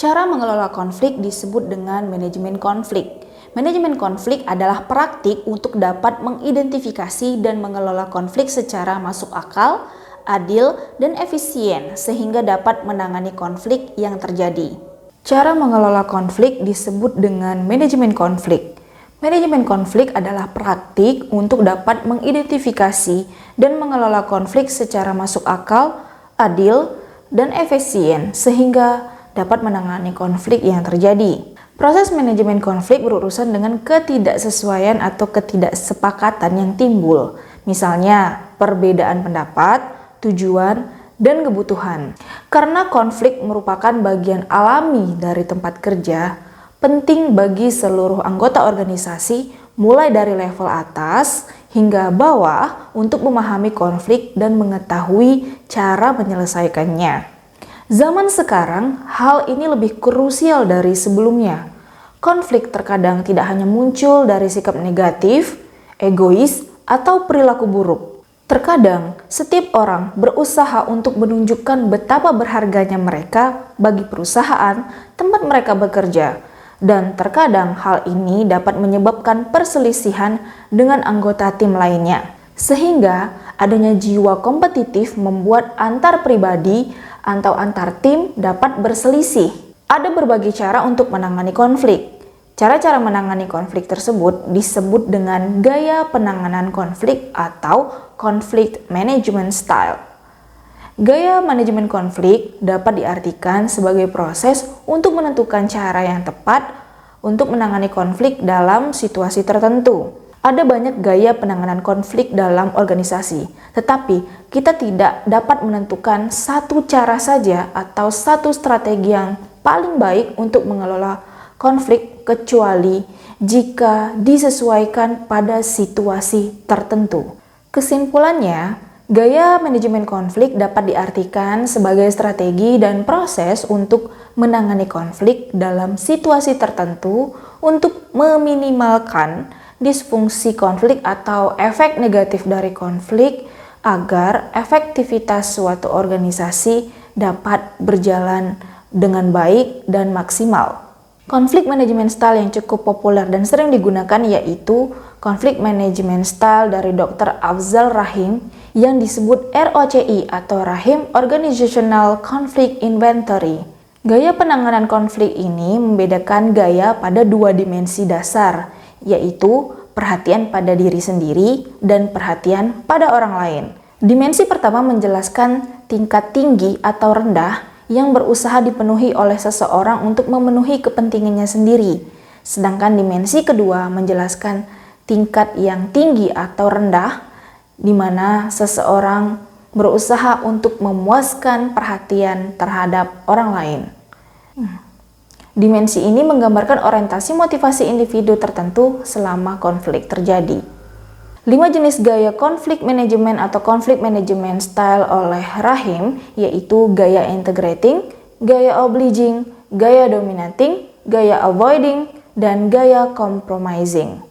Cara mengelola konflik disebut dengan manajemen konflik. Manajemen konflik adalah praktik untuk dapat mengidentifikasi dan mengelola konflik secara masuk akal, adil, dan efisien sehingga dapat menangani konflik yang terjadi. Cara mengelola konflik disebut dengan manajemen konflik. Manajemen konflik adalah praktik untuk dapat mengidentifikasi dan mengelola konflik secara masuk akal, adil, dan efisien sehingga dapat menangani konflik yang terjadi. Proses manajemen konflik berurusan dengan ketidaksesuaian atau ketidaksepakatan yang timbul, misalnya perbedaan pendapat, tujuan, dan kebutuhan. Karena konflik merupakan bagian alami dari tempat kerja, penting bagi seluruh anggota organisasi, mulai dari level atas hingga bawah, untuk memahami konflik dan mengetahui cara menyelesaikannya. Zaman sekarang, hal ini lebih krusial dari sebelumnya. Konflik terkadang tidak hanya muncul dari sikap negatif, egois, atau perilaku buruk. Terkadang, setiap orang berusaha untuk menunjukkan betapa berharganya mereka bagi perusahaan tempat mereka bekerja. Dan terkadang hal ini dapat menyebabkan perselisihan dengan anggota tim lainnya. Sehingga adanya jiwa kompetitif membuat antar pribadi atau antar tim dapat berselisih. Ada berbagai cara untuk menangani konflik. Cara-cara menangani konflik tersebut disebut dengan gaya penanganan konflik atau conflict management style. Gaya manajemen konflik dapat diartikan sebagai proses untuk menentukan cara yang tepat untuk menangani konflik dalam situasi tertentu. Ada banyak gaya penanganan konflik dalam organisasi, tetapi kita tidak dapat menentukan satu cara saja atau satu strategi yang paling baik untuk mengelola konflik kecuali jika disesuaikan pada situasi tertentu. Kesimpulannya, gaya manajemen konflik dapat diartikan sebagai strategi dan proses untuk menangani konflik dalam situasi tertentu untuk meminimalkan disfungsi konflik atau efek negatif dari konflik agar efektivitas suatu organisasi dapat berjalan dengan baik dan maksimal. Konflik management style yang cukup populer dan sering digunakan yaitu konflik management style dari Dr. Afzal Rahim yang disebut ROCI atau Rahim Organizational Conflict Inventory. Gaya penanganan konflik ini membedakan gaya pada dua dimensi dasar, yaitu perhatian pada diri sendiri dan perhatian pada orang lain. Dimensi pertama menjelaskan tingkat tinggi atau rendah yang berusaha dipenuhi oleh seseorang untuk memenuhi kepentingannya sendiri. Sedangkan dimensi kedua menjelaskan tingkat yang tinggi atau rendah, di mana seseorang berusaha untuk memuaskan perhatian terhadap orang lain. Dimensi ini menggambarkan orientasi motivasi individu tertentu selama konflik terjadi. 5 jenis gaya konflik manajemen atau konflik management style oleh Rahim yaitu gaya integrating, gaya obliging, gaya dominating, gaya avoiding, dan gaya compromising.